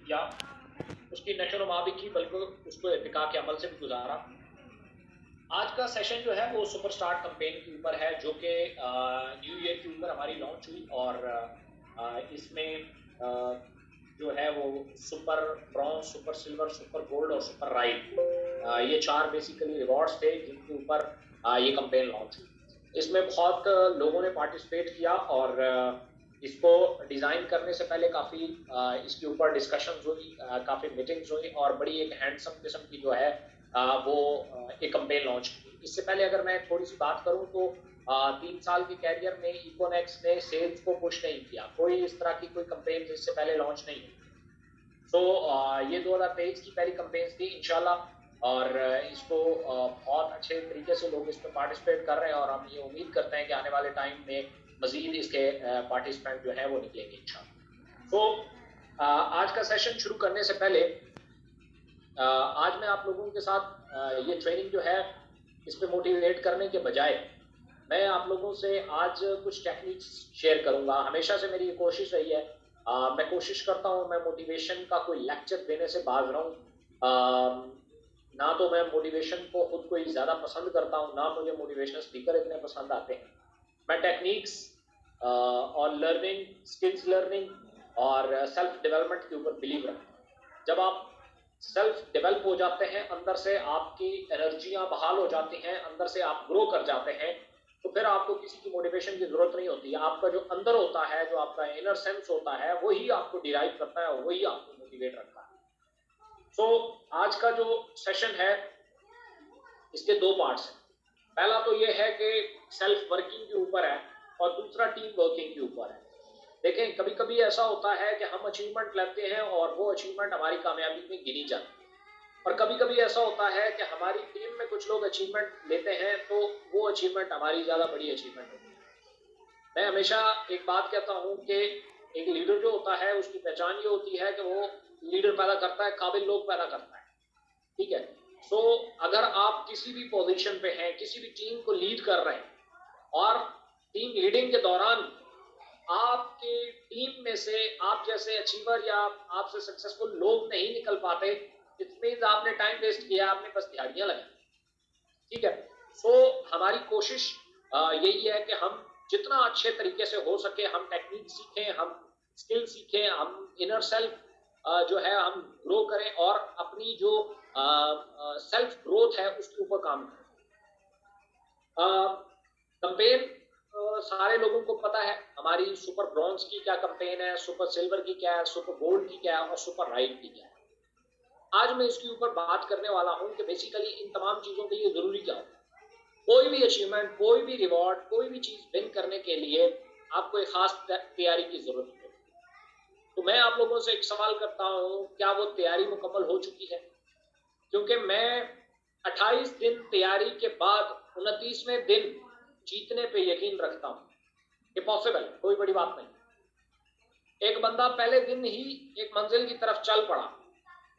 किया, उसकी नशर व भी की, बल्कि उसको इत्तिका के अमल से भी गुजारा। आज का सेशन जो है वो सुपर स्टार्ट कैंपेन के ऊपर है, जो कि न्यू ईयर के ऊपर हमारी लॉन्च हुई, और इसमें जो है वो super bronze, super silver, super gold और सुपर राइड, ये 4 बेसिकली रिवॉर्ड्स थे जिनके ऊपर ये कैंपेन लॉन्च हुई। इसमें बहुत लोगों ने पार्टिसिपेट किया, और इसको डिज़ाइन करने से पहले काफ़ी इसके ऊपर डिस्कशंस हुई, काफ़ी मीटिंग्स हुई, और बड़ी एक हैंडसम किस्म की जो है वो एक कैंपेन लॉन्च की। इससे पहले अगर मैं थोड़ी सी बात करूं तो 3 साल के कैरियर में इकोनेक्स ने सेल्स को पुश नहीं किया, कोई इस तरह की कोई कैंपेन इससे पहले लॉन्च नहीं हुई। तो ये 2023 की पहली कैंपेन थी इंशाल्लाह, और इसको बहुत अच्छे तरीके से लोग इसमें पार्टिसिपेट कर रहे हैं, और हम ये उम्मीद करते हैं कि आने वाले टाइम में मजीद इसके पार्टिसिपेंट जो है वो निकलेंगे इंशाल्लाह। तो आज का सेशन शुरू करने से पहले आज मैं आप लोगों के साथ ये ट्रेनिंग जो है इस पर मोटिवेट करने के बजाय मैं आप लोगों से आज कुछ टेक्निक्स शेयर करूंगा। हमेशा से मेरी ये कोशिश रही है, मैं कोशिश करता हूँ मैं मोटिवेशन का कोई लेक्चर देने से बाज रहूँ। ना तो मैं मोटिवेशन को खुद कोई ज़्यादा पसंद करता हूँ, ना मुझे मोटिवेशनल स्पीकर इतने पसंद आते हैं। मैं टेक्निक्स और लर्निंग, स्किल्स लर्निंग और सेल्फ डेवलपमेंट के ऊपर बिलीव रखता हूँ। जब आप सेल्फ डेवलप हो जाते हैं, अंदर से आपकी एनर्जियां बहाल हो जाती हैं, अंदर से आप ग्रो कर जाते हैं, तो फिर आपको किसी की मोटिवेशन की जरूरत नहीं होती। आपका जो अंदर होता है, जो आपका इनर सेंस होता है, वही आपको डिराइव करता है और वही आपको मोटिवेट रखता है। सो आज का जो सेशन है इसके 2 पार्ट्स हैं। पहला तो ये है कि सेल्फ वर्किंग के ऊपर है, और दूसरा टीम वर्किंग के ऊपर है। देखें, कभी कभी ऐसा होता है कि हम अचीवमेंट लेते हैं और वो अचीवमेंट हमारी कामयाबी में गिनी जाती है, और कभी कभी ऐसा होता है कि हमारी टीम में कुछ लोग अचीवमेंट लेते हैं तो वो अचीवमेंट हमारी ज़्यादा बड़ी अचीवमेंट होती है। मैं हमेशा एक बात कहता हूँ कि एक लीडर जो होता है उसकी पहचान ये होती है कि वो लीडर पैदा करता है, काबिल लोग पैदा करता है। ठीक है। सो अगर आप किसी भी पोजीशन पे हैं, किसी भी टीम को लीड कर रहे हैं, और टीम लीडिंग के दौरान आपके टीम में से आप जैसे अचीवर या आपसे सक्सेसफुल लोग नहीं निकल पाते, इट मींस आपने टाइम वेस्ट किया, आपने बस दिहाड़ियां लगाई। ठीक है। सो हमारी कोशिश यही है कि हम जितना अच्छे तरीके से हो सके हम टेक्निक सीखें, हम स्किल सीखें, हम इनर सेल्फ जो है हम ग्रो करें, और अपनी जो सेल्फ ग्रोथ है उसके ऊपर काम करें। कैंपेन सारे लोगों को पता है, हमारी सुपर ब्रॉन्ज की क्या कैंपेन है, सुपर सिल्वर की क्या है, सुपर गोल्ड की क्या है, और सुपर राइड की क्या है। आज मैं इसके ऊपर बात करने वाला हूं कि बेसिकली इन तमाम चीजों के लिए जरूरी क्या होता है। कोई भी अचीवमेंट, कोई भी रिवॉर्ड, कोई भी चीज विन करने के लिए आपको एक खास तैयारी की जरूरत है। तो मैं आप लोगों से एक सवाल करता हूं, क्या वो तैयारी मुकम्मल हो चुकी है? क्योंकि मैं 28 दिन तैयारी के बाद 29वें दिन जीतने पे यकीन रखता हूं कि पॉसिबल है, कोई बड़ी बात नहीं। एक बंदा पहले दिन ही एक मंजिल की तरफ चल पड़ा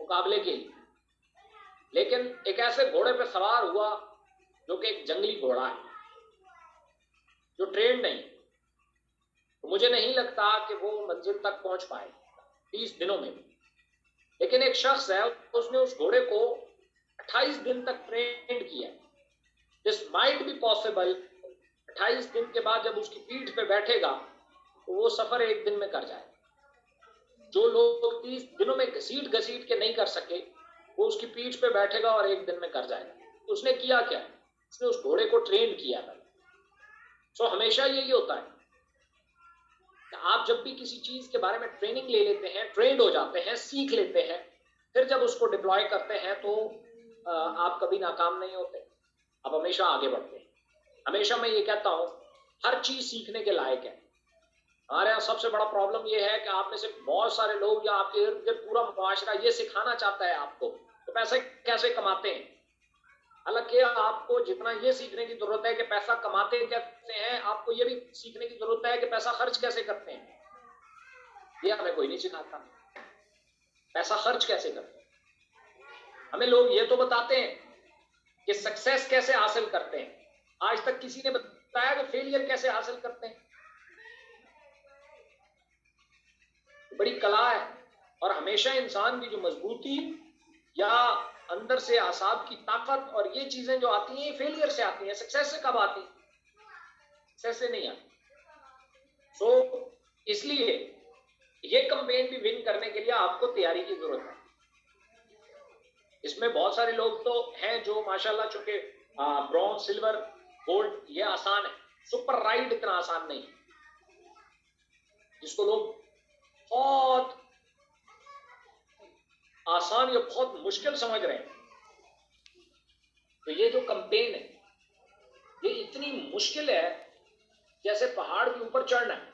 मुकाबले के लिए, लेकिन एक ऐसे घोड़े पे सवार हुआ जो कि एक जंगली घोड़ा है, जो ट्रेन नहीं, तो मुझे नहीं लगता कि वो मंजिल तक पहुंच पाए 30 दिनों में। लेकिन एक शख्स है, उसने उस घोड़े को 28 दिन तक ट्रेन किया। This might be possible. 28 दिन के बाद जब उसकी पीठ पे बैठेगा तो वो सफर एक दिन में कर जाएगा। जो लोग 30 दिनों में घसीट घसीट के नहीं कर सके, वो उसकी पीठ पे बैठेगा और एक दिन में कर जाएगा। उसने किया क्या? उसने उस घोड़े को ट्रेन किया था। सो हमेशा यही होता है कि आप जब भी किसी चीज के बारे में ट्रेनिंग ले लेते हैं, ट्रेंड हो जाते हैं, सीख लेते हैं, फिर जब उसको डिप्लॉय करते हैं तो आप कभी नाकाम नहीं होते, आप हमेशा आगे बढ़ते हैं। हमेशा मैं ये कहता हूँ, हर चीज सीखने के लायक है। हमारे यहाँ सबसे बड़ा प्रॉब्लम ये है कि आप में से बहुत सारे लोग या आपके इर्द गिर्द पूरा मुआशरा ये सिखाना चाहता है आपको तो पैसे कैसे कमाते हैं। हालांकि आपको जितना ये सीखने की जरूरत है कि पैसा कमाते कैसे हैं, आपको ये भी सीखने की जरूरत है कि पैसा खर्च कैसे करते हैं। ये हमें कोई नहीं सिखाता, पैसा खर्च कैसे करते हैं। हमें लोग ये तो बताते हैं कि सक्सेस कैसे हासिल करते हैं, आज तक किसी ने बताया कि फेलियर कैसे हासिल करते हैं। बड़ी कला है और हमेशा इंसान की जो मजबूती या अंदर से आसाब की ताकत और ये चीजें जो आती हैं, ये फेलियर से आती हैं। सक्सेस से कब आती हैं? सक्सेस से नहीं आती। सो इसलिए ये कैंपेन भी विन करने के लिए आपको तैयारी की जरूरत है। इसमें बहुत सारे लोग तो हैं जो माशाल्लाह, चूंकि ब्रॉन्ज, सिल्वर, गोल्ड ये आसान है, सुपर राइड इतना आसान नहीं, जिसको लोग बहुत आसान या बहुत मुश्किल समझ रहे हैं। तो ये जो कैंपेन है ये इतनी मुश्किल है जैसे पहाड़ के ऊपर चढ़ना है,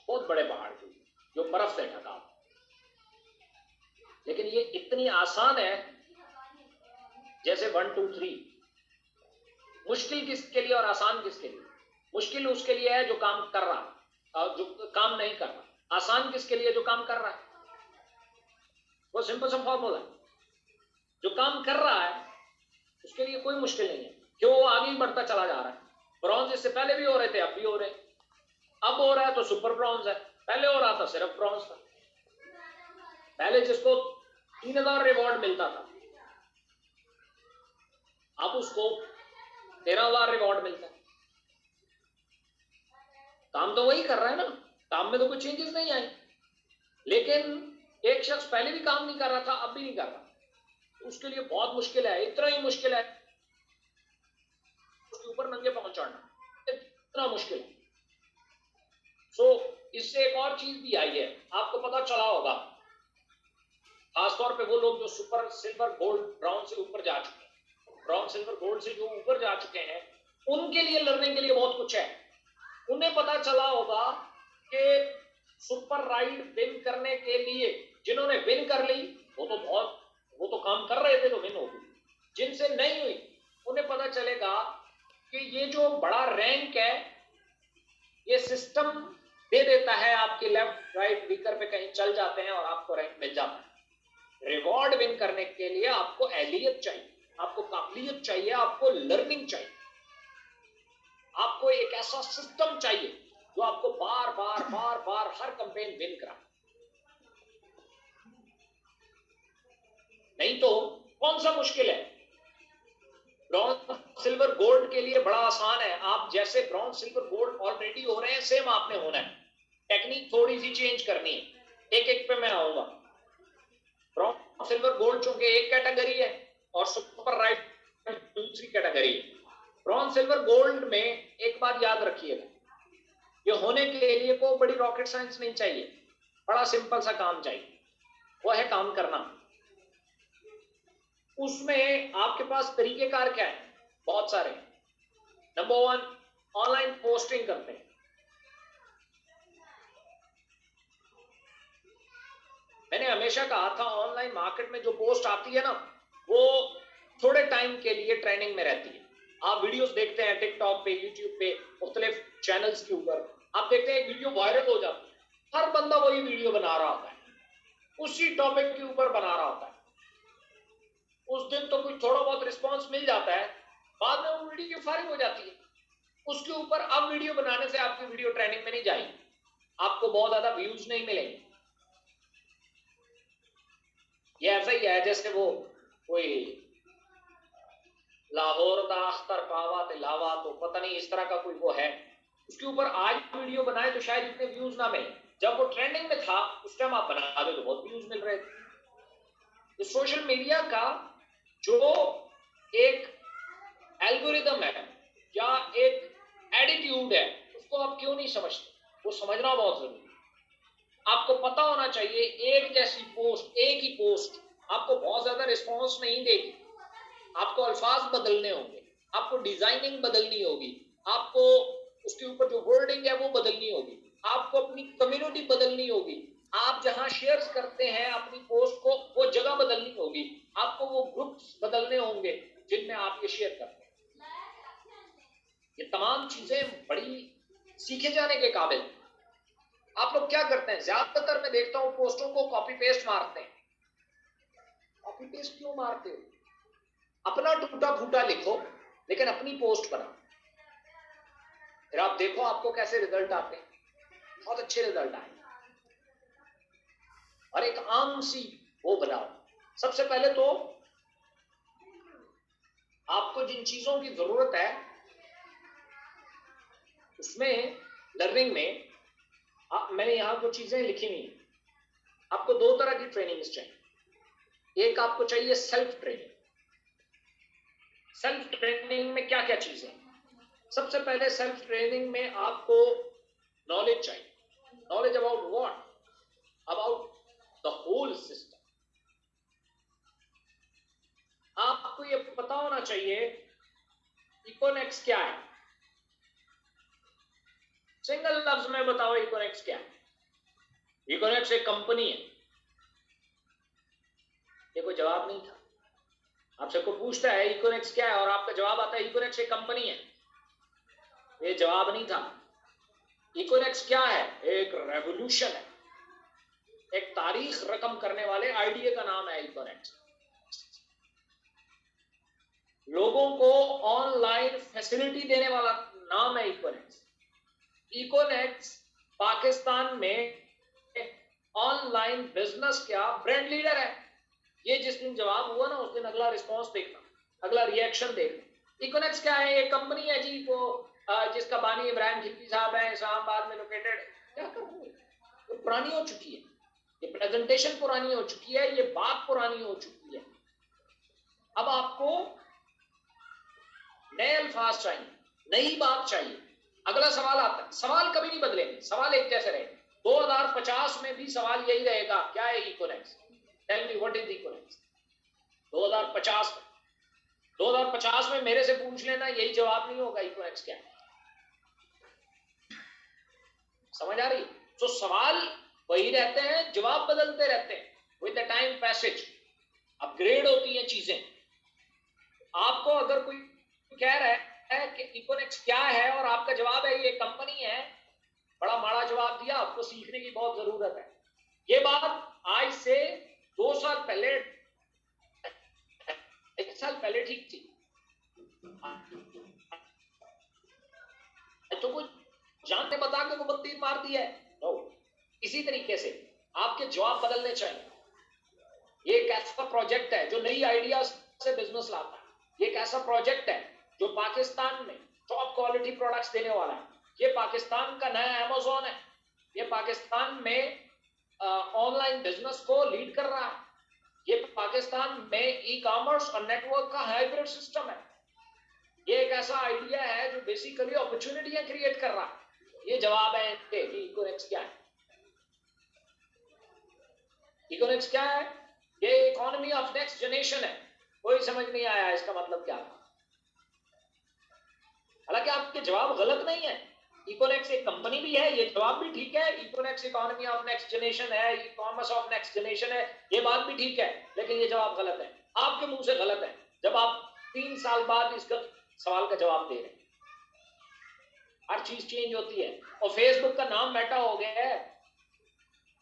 बहुत बड़े पहाड़ के जो बर्फ से ढका, लेकिन ये इतनी आसान है जैसे 1 2 3। मुश्किल किसके लिए और आसान किसके लिए? मुश्किल उसके लिए है जो काम कर रहा और जो काम नहीं कर रहा। आसान किसके लिए? जो काम कर रहा है। वो सिंपल सा फॉर्मूला है। जो काम कर रहा है उसके लिए कोई मुश्किल नहीं है, क्यों? वो आगे ही बढ़ता चला जा रहा है। ब्रॉन्ज इससे पहले भी हो रहे थे, अब भी हो रहे हैं। अब हो रहा है तो सुपर ब्रॉन्ज है, पहले हो रहा था सिर्फ ब्रॉन्ज था। पहले जिसको 3000 रिवॉर्ड मिलता था, अब उसको 13,000 रिवॉर्ड मिलता है। काम तो वही कर रहा है ना, काम में तो कोई चेंजेस नहीं आई। लेकिन एक शख्स पहले भी काम नहीं कर रहा था, अब भी नहीं कर रहा, तो उसके लिए बहुत मुश्किल है। इतना ही मुश्किल है उसके ऊपर नंगे पांव चढ़ना, इतना मुश्किल है। सो इससे एक और चीज भी आई है, आपको पता चला होगा, खासतौर पे वो लोग जो सुपर, सिल्वर, गोल्ड, ब्राउन से ऊपर जा चुके हैं, ब्राउन, सिल्वर, गोल्ड से जो ऊपर जा चुके हैं, उनके लिए लर्निंग के लिए बहुत कुछ है। उन्हें पता चला होगा कि सुपर राइड विन करने के लिए, जिन्होंने विन कर ली वो तो काम कर रहे थे तो विन हो गई। जिनसे नहीं हुई उन्हें पता चलेगा कि ये जो बड़ा रैंक है ये सिस्टम दे देता है, आपके लेफ्ट राइट वीकर पे कहीं चल जाते हैं और आपको रैंक मिल जाता है। रिवॉर्ड विन करने के लिए आपको एहलियत चाहिए, आपको काबिलियत चाहिए, आपको लर्निंग चाहिए, आपको एक ऐसा सिस्टम चाहिए जो आपको बार बार बार बार हर कैंपेन विन करा। नहीं तो कौन सा मुश्किल है? ब्रॉन्ज, सिल्वर, गोल्ड के लिए बड़ा आसान है। आप जैसे ब्रॉन्ज, सिल्वर, गोल्ड ऑलरेडी हो रहे हैं, सेम आपने होना है। टेक्निक थोड़ी सी चेंज करनी है, एक एक पे मैं आऊंगा। ब्रॉन्ज, सिल्वर, गोल्ड चूंकि एक कैटेगरी है और सुपर राइट दूसरी कैटेगरी है। ब्रॉन्ज, सिल्वर, गोल्ड में एक बात याद रखिएगा, ये होने के लिए कोई बड़ी रॉकेट साइंस नहीं चाहिए, बड़ा सिंपल सा काम चाहिए, वो है काम करना। उसमें आपके पास तरीकेकार क्या है? बहुत सारे। नंबर 1, ऑनलाइन पोस्टिंग करते हैं। मैंने हमेशा कहा था ऑनलाइन मार्केट में जो पोस्ट आती है ना, वो थोड़े टाइम के लिए ट्रेंडिंग में रहती है। आप वीडियोस देखते हैं टिकटॉक पे, यूट्यूब पे, मुख्तलिफ चैनल्स के ऊपर, आप देखते हैं वीडियो वायरल हो जाती है, हर बंदा वही वीडियो बना रहा होता है, उसी टॉपिक के ऊपर बना रहा होता है। उस दिन तो कुछ थोड़ा बहुत रिस्पांस मिल जाता है, बाद में वो वीडियो फारिग हो जाती है। उसके ऊपर अब वीडियो बनाने से आपकी वीडियो ट्रेंडिंग में नहीं जाएगी, आपको बहुत ज्यादा व्यूज नहीं मिलेंगे। ये ऐसा ही है जैसे वो कोई लाहौर दा अख्तर पावा ते लावा, तो पता नहीं इस तरह का कोई वो है, उसके ऊपर आज वीडियो बनाए तो शायद इतने व्यूज ना मिले, जब वो ट्रेंडिंग में था उस टाइम आप बना दे तो बहुत व्यूज मिल रहे थे। तो सोशल मीडिया का जो एक एल्गोरिदम है या एक एटीट्यूड है, उसको आप क्यों नहीं समझते? वो समझना बहुत जरूरी है। आपको पता होना चाहिए एक जैसी पोस्ट, एक ही पोस्ट आपको बहुत ज्यादा रिस्पॉन्स नहीं देगी, आपको अल्फाज बदलने होंगे, आपको डिजाइनिंग बदलनी होगी, आपको उसके ऊपर जो वर्डिंग है वो बदलनी होगी, आपको अपनी कम्युनिटी बदलनी होगी, आप जहां शेयर्स करते हैं अपनी पोस्ट को वो जगह बदलनी होगी, आपको वो ग्रुप्स बदलने होंगे जिनमें आप ये शेयर करते हैं। ये तमाम चीजें बड़ी सीखे जाने के काबिल। आप लोग क्या करते हैं? ज्यादातर मैं देखता हूं पोस्टों को कॉपी पेस्ट मारते हैं। कॉपी पेस्ट क्यों मारते हो? अपना टूटा फूटा लिखो लेकिन अपनी पोस्ट बनाओ, फिर आप देखो आपको कैसे रिजल्ट आते हैं, बहुत अच्छे रिजल्ट आए। और एक आम सी वो बनाओ। सबसे पहले तो आपको जिन चीजों की जरूरत है उसमें लर्निंग में मैंने यहाँ कुछ चीजें लिखी नहीं। आपको दो तरह की ट्रेनिंग चाहिए। एक आपको चाहिए सेल्फ ट्रेनिंग। सेल्फ ट्रेनिंग में क्या क्या चीजें? सबसे पहले सेल्फ ट्रेनिंग में आपको नॉलेज चाहिए। Knowledge about what? About the whole system. आपको ये पता होना चाहिए इकोनेक्स क्या है। सिंगल लफ्ज में बताओ इकोनेक्स क्या है? इकोनेक्स एक कंपनी है। ये कोई जवाब नहीं था। आपसे कोई पूछता है इकोनेक्स क्या है और आपका जवाब आता है इकोनेक्स एक कंपनी है। ये जवाब नहीं था। इकोनेक्स क्या है? एक रेवोल्यूशन है, एक तारीख रकम करने वाले आइडिया का नाम है इकोनेक्स। लोगों को ऑनलाइन फैसिलिटी देने वाला नाम है इकोनेक्स। इकोनेक्स पाकिस्तान में ऑनलाइन बिजनेस का ब्रांड लीडर है। ये जिस दिन जवाब हुआ ना उस दिन अगला रिस्पॉन्स देखना, अगला रिएक्शन देखना। इकोनेक्स क्या है? एक कंपनी है जी वो जिसका बानी इब्राहिम खिलजी साहब है, इस्लामाबाद में लोकेटेड। क्या कंपनी? ये पुरानी हो चुकी है, ये प्रेजेंटेशन पुरानी हो चुकी है, ये बात पुरानी हो चुकी है। अब आपको नए अल्फाज चाहिए, नई बात चाहिए। अगला सवाल आता है, सवाल कभी नहीं बदलेंगे, सवाल एक जैसे रहेंगे। 2050 में भी सवाल यही रहेगा, क्या है Econex? Tell me what is Econex. 2050 में मेरे से पूछ लेना, यही जवाब नहीं होगा इकोनेक्स क्या है। समझ आ रही? तो सवाल वही रहते हैं, जवाब बदलते रहते हैं। With the time passage upgrade होती हैं चीजें। आपको अगर कोई कह रहा है कि इकोनेक्स क्या है और आपका जवाब है ये कंपनी है, बड़ा माड़ा जवाब दिया। आपको सीखने की बहुत जरूरत है। ये बात आज से 2 साल पहले, 1 साल पहले ठीक थी। तो कुछ जानते बता के को तीर मार दिया है। तो इसी तरीके से आपके जवाब बदलने चाहिए। ये एक ऐसा प्रोजेक्ट है जो नई आइडियाज से बिजनेस लाता है। ये एक ऐसा प्रोजेक्ट है जो पाकिस्तान में टॉप क्वालिटी प्रोडक्ट्स देने वाला है। ये पाकिस्तान का नया अमेज़न है। ये पाकिस्तान में ऑनलाइन बिजनेस को लीड कर रहा है। ये पाकिस्तान में ई कॉमर्स और नेटवर्क का हाइब्रिड सिस्टम है। ये एक ऐसा आइडिया है जो बेसिकली अपॉर्चुनिटियां क्रिएट कर रहा है। ये जवाब है कि इकोनेक्स क्या है। इकोनेक्स क्या है? ये इकोनॉमी ऑफ नेक्स्ट जनरेशन है। कोई समझ नहीं आया इसका मतलब क्या है। हालांकि आपके जवाब गलत नहीं है। इकोनेक्स एक कंपनी भी है, ये जवाब भी ठीक है। इकोनेक्स इकोनॉमी ऑफ नेक्स्ट जनरेशन है, e commerce of next generation है, ये बात भी ठीक है। लेकिन ये जवाब गलत है, आपके मुंह से गलत है, जब आप 3 साल बाद इस सवाल का जवाब दे रहे हैं। हर चीज चेंज होती है। और फेसबुक का नाम मेटा हो गया है,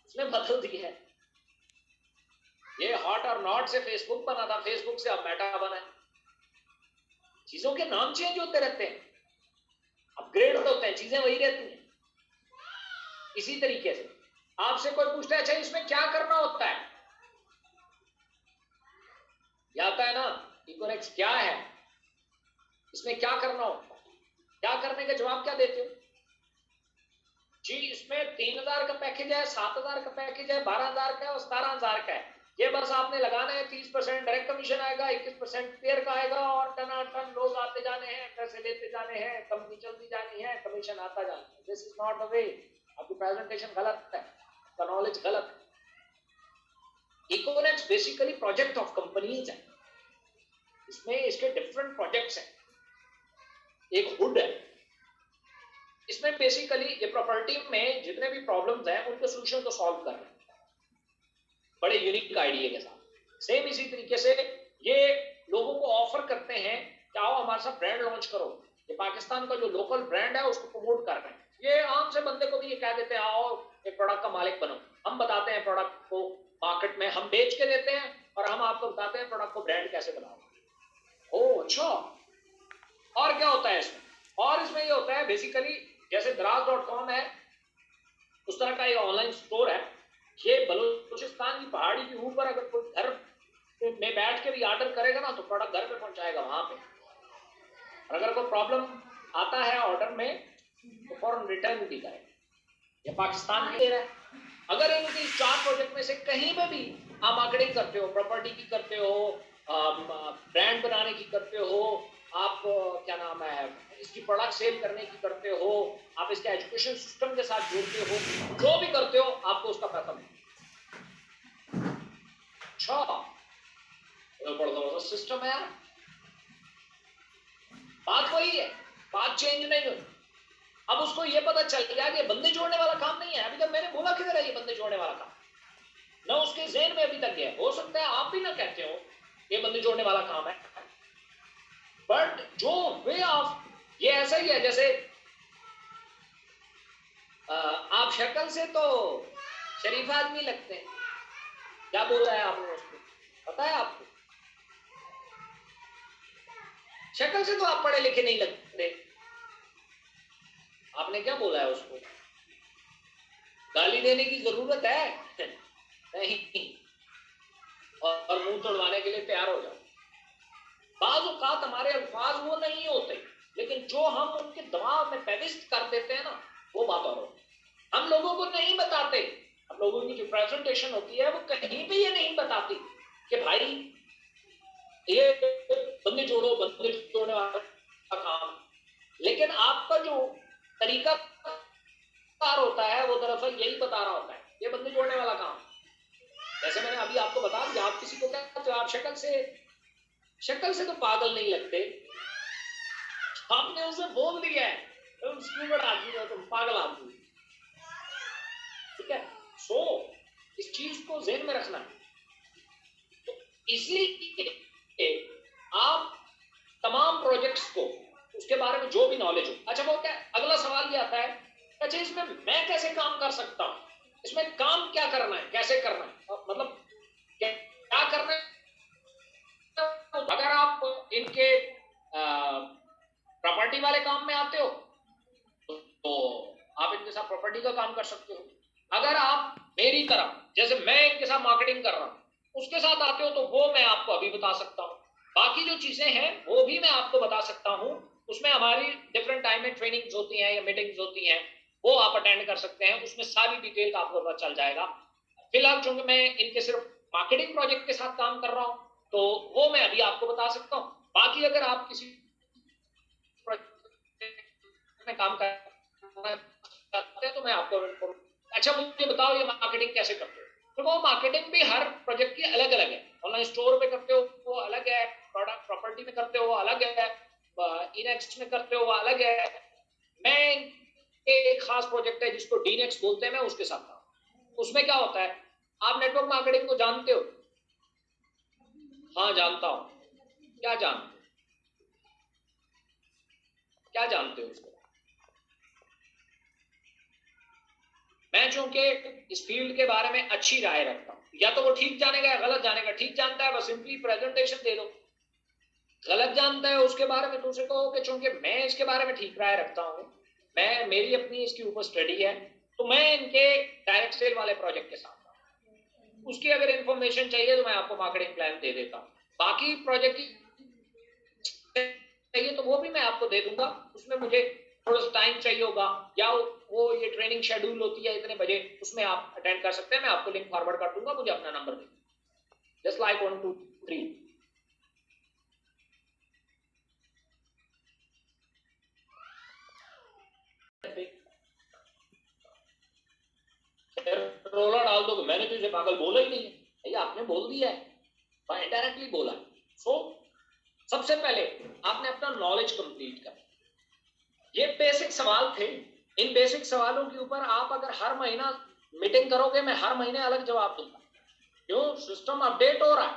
उसने बदल दिया है। ये हॉट और नॉट से फेसबुक बना था, फेसबुक से अब मेटा बना है। चीजों के नाम चेंज होते रहते हैं, अपग्रेड होते हैं, चीजें वही रहती हैं। इसी तरीके से आपसे कोई पूछता है अच्छा इसमें क्या करना होता है, या आता है ना इकोनेक्स क्या है, इसमें क्या करना होता है, क्या करने का जवाब क्या देते हो जी? इसमें 3000 का पैकेज है, 7000 का पैकेज है, 12000 का है और 17000 का है। ये बस आपने लगाना है। 30% डायरेक्ट कमीशन आएगा, 21% पेयर का आएगा और टन लोग आते जाने हैं, पैसे लेते जाने हैं, कंपनी चलती जानी है, कमीशन आता जाना है। This is not the way. आपकी प्रेजेंटेशन गलत है, आपका नॉलेज गलत है। इकोनेक्स बेसिकली प्रोजेक्ट ऑफ कंपनीज है। इसमें इसके डिफरेंट प्रोजेक्ट्स हैं। एक हुड है, इसमें बेसिकली ये प्रॉपर्टी में जितने भी प्रॉब्लम्स हैं उनके सोल्यूशन को सॉल्व कर रहे हैं बड़े यूनिक आइडिया के साथ। सेम इसी तरीके से ये लोगों को ऑफर करते हैं कि आओ हमारे साथ ब्रांड लॉन्च करो। ये पाकिस्तान का जो लोकल ब्रांड है उसको प्रमोट कर रहे हैं। ये आम से बंदे को भी ये कह देते हैं आओ एक प्रोडक्ट का मालिक बनो, हम बताते हैं प्रोडक्ट को मार्केट में हम बेच के देते हैं और हम आपको बताते हैं प्रोडक्ट को ब्रांड कैसे बनाओ। ओह अच्छा, और क्या होता है इसमें? और इसमें ये होता है बेसिकली जैसे दराज.com है उस तरह का ये ऑनलाइन स्टोर है। ये बलूचिस्तान पाकिस्तान की पहाड़ी के ऊपर अगर कोई घर में बैठ के भी ऑर्डर करेगा ना तो प्रोडक्ट घर पे पहुंचाएगा वहां पे। और अगर कोई प्रॉब्लम आता है ऑर्डर में तो फौरन रिटर्न भी करेगा। ये पाकिस्तान की है। अगर इनकी 4 प्रोजेक्ट में से कहीं पे भी आप मार्केटिंग करते हो, प्रॉपर्टी की करते हो, ब्रांड बनाने की करते हो, आप क्या नाम है इसकी प्रोडक्ट सेल करने की करते हो, आप इसके एजुकेशन सिस्टम के साथ जुड़ते हो, जो भी करते हो आपको उसका पैसा मिलेगा। अच्छा, बड़ा जबरदस्त सिस्टम है यार। बात वही है, बात चेंज नहीं हुई। अब उसको ये पता चल गया कि बंदे जोड़ने वाला काम नहीं है। अभी तक मैंने बोला किधर है ये बंदे जोड़ने वाला काम, ना उसके ज़हन में अभी तक गया। हो सकता है आप भी ना कहते हो ये बंदे जोड़ने वाला काम है, बट जो वे ऑफ ये ऐसा ही है जैसे आप शक्ल से तो शरीफ आदमी लगते हैं। क्या बोल रहा है आपने उसको, पता है आपको? शक्ल से तो आप पढ़े लिखे नहीं लगते। आपने क्या बोला है उसको? गाली देने की जरूरत है? नहीं। और मुंह तोड़वाने के लिए तैयार हो जाओ। बाज़ औक़ात हमारे अल्फाज वो नहीं होते, लेकिन जो हम उनके दिमाग में पेविस्ट कर देते हैं ना, वो बात और होती है। हम लोगों को नहीं बताते, हम लोगों की जो प्रेजेंटेशन होती है वो कहीं भी ये नहीं बताती कि भाई ये बंदे जोड़ने वाला काम। लेकिन आपका जो तरीका होता है वो दरअसल यही बता रहा होता है, ये बंदे जोड़ने वाला काम। जैसे मैंने अभी आपको बता दिया, आप किसी को कहते हो आप शक्ल से तो पागल नहीं लगते, आपने उसे बोल दिया है तुम स्टूपिड आदमी हो, तुम पागल आदमी। ठीक है, सो इस चीज को ज़हन में रखना है। तो इसलिए आप तमाम प्रोजेक्ट्स को उसके बारे में जो भी नॉलेज हो। अच्छा, वो क्या अगला सवाल ये आता है, अच्छा इसमें मैं कैसे काम कर सकता हूँ, इसमें काम क्या करना है, कैसे करना है, मतलब क्या करना है। अगर आप इनके प्रॉपर्टी वाले काम में आते हो तो आप इनके साथ प्रॉपर्टी का काम कर सकते हो। अगर आप मेरी तरह जैसे मैं इनके साथ मार्केटिंग कर रहा हूं उसके साथ आते हो तो वो मैं आपको अभी बता सकता हूं। बाकी जो चीजें हैं वो भी मैं आपको बता सकता हूं। उसमें हमारी डिफरेंट टाइम में ट्रेनिंग्स होती हैं या मीटिंग्स होती हैं, वो आप अटेंड कर सकते हैं। उसमें सारी डिटेल आपको पता चल जाएगा। फिलहाल चूंकि मैं इनके सिर्फ मार्केटिंग प्रोजेक्ट के साथ काम कर रहा हूं तो वो मैं अभी आपको बता सकता हूं। बाकी अगर आप किसी प्रोजेक्ट में काम करना चाहते हैं तो मैं आपको अच्छा मुझे बताओ ये मार्केटिंग कैसे करते हो। तो वो मार्केटिंग भी हर प्रोजेक्ट की अलग अलग है। ऑनलाइन स्टोर पे करते हो वो अलग है, प्रोडक्ट प्रॉपर्टी में करते हो वो अलग है, इनेक्स्ट में करते हो वो अलग है। मैं एक खास प्रोजेक्ट है जिसको डीनेक्स बोलते हैं, मैं उसके साथ था। उसमें क्या होता है, आप नेटवर्क मार्केटिंग को जानते हो? हाँ जानता हूं। क्या जानते हो, क्या जानते हो उसको? मैं चूंकि इस फील्ड के बारे में अच्छी राय रखता हूं, या तो वो ठीक जानेगा या गलत जानेगा। ठीक जानता है बस सिंपली प्रेजेंटेशन दे दो, गलत जानता है उसके बारे में दूसरे को कि चूंकि मैं इसके बारे में ठीक राय रखता हूं, मैं मेरी अपनी इसके ऊपर स्टडी है, तो मैं इनके डायरेक्ट सेल वाले प्रोजेक्ट के साथ उसकी अगर इंफॉर्मेशन चाहिए तो मैं आपको मार्केटिंग प्लान दे देता हूं। बाकी प्रोजेक्ट चाहिए तो वो भी मैं आपको दे दूंगा। उसमें मुझे थोड़ा सा टाइम चाहिए होगा, या वो ये ट्रेनिंग शेड्यूल होती है इतने बजे, उसमें आप अटेंड कर सकते हैं। मैं आपको लिंक फॉरवर्ड कर दूंगा, मुझे अपना नंबर दे, जस्ट लाइक 1 2 3। रोला डाल दो, मैंने तो इसे पागल बोला ही नहीं है। भैया आपने बोल दिया है, इनडायरेक्टली बोला। सो सबसे पहले आपने अपना नॉलेज कंप्लीट कर, ये बेसिक सवाल थे। इन बेसिक सवालों के ऊपर आप अगर हर महीना मीटिंग करोगे, मैं हर महीने अलग जवाब दूंगा। क्यों? सिस्टम अपडेट हो रहा है,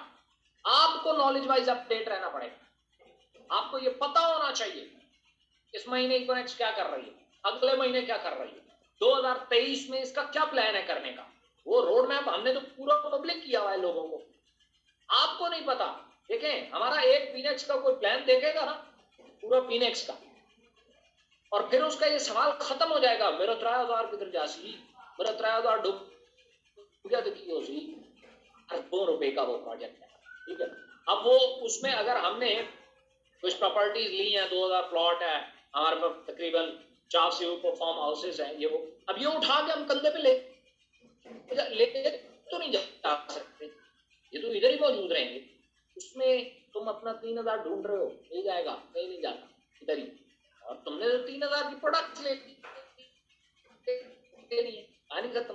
आपको नॉलेज वाइज अपडेट रहना पड़ेगा। आपको ये पता होना चाहिए इस महीने इकोनेक्स क्या कर रही है, अगले महीने क्या कर रही है, 2023 में इसका क्या प्लान है करने का। वो रोड मैप हमने तो पूरा पब्लिक किया हुआ है लोगों को, आपको नहीं पता। देखें, हमारा एक पीनेक्स का कोई प्लान देखेगा ना, पूरा पीनेक्स का, और फिर उसका ये सवाल खत्म हो जाएगा, मेरा 3000 किधर जासी, मेरा 3000 डूब गया तो की हो सी, अरबों रुपए का वो प्रोजेक्ट है, ठीक है। अब वो उसमें अगर हमने कुछ प्रॉपर्टीज ली हैं, 2000 प्लॉट है हमारे पास, तकरीबन 400 ऊपर फार्म हाउसेज हैं, ये वो, अब ये उठा के हम कंधे पे ले तो नहीं जा सकते, ये तो इधर ही मौजूद रहेंगे। उसमें तुम अपना 3000 ढूंढ रहे हो, नहीं जाएगा, कहीं नहीं जाता, इधर ही। और तुमने तो 3000 की प्रोडक्ट ले नहीं है, कहानी खत्म।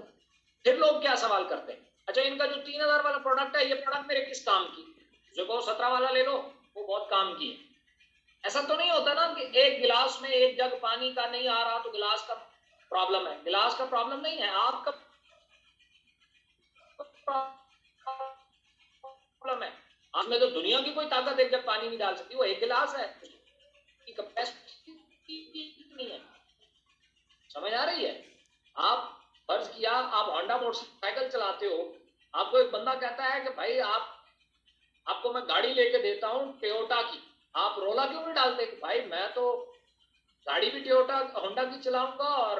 फिर लोग क्या सवाल करते हैं, अच्छा इनका जो 3000 वाला प्रोडक्ट है, ये प्रोडक्ट मेरे किस काम की, जो कहो 17 वाला ले लो, वो बहुत काम की है। ऐसा तो नहीं होता ना कि एक गिलास में एक जग पानी का नहीं आ रहा तो गिलास का प्रॉब्लम है। गिलास का प्रॉब्लम नहीं है, आपका प्रॉब्लम है। आप में तो दुनिया की कोई ताकत एक जग पानी नहीं डाल सकती, वो एक गिलास है, उसकी कैपेसिटी नहीं है। समझ आ रही है? आप फर्ज किया आप होंडा मोटरसाइकिल चलाते हो, आपको एक बंदा कहता है कि भाई आपको मैं गाड़ी लेके देता हूँ टोयोटा की, आप रोला क्यों नहीं डालते? भाई मैं तो गाड़ी भी टोयोटा होंडा की चलाऊंगा और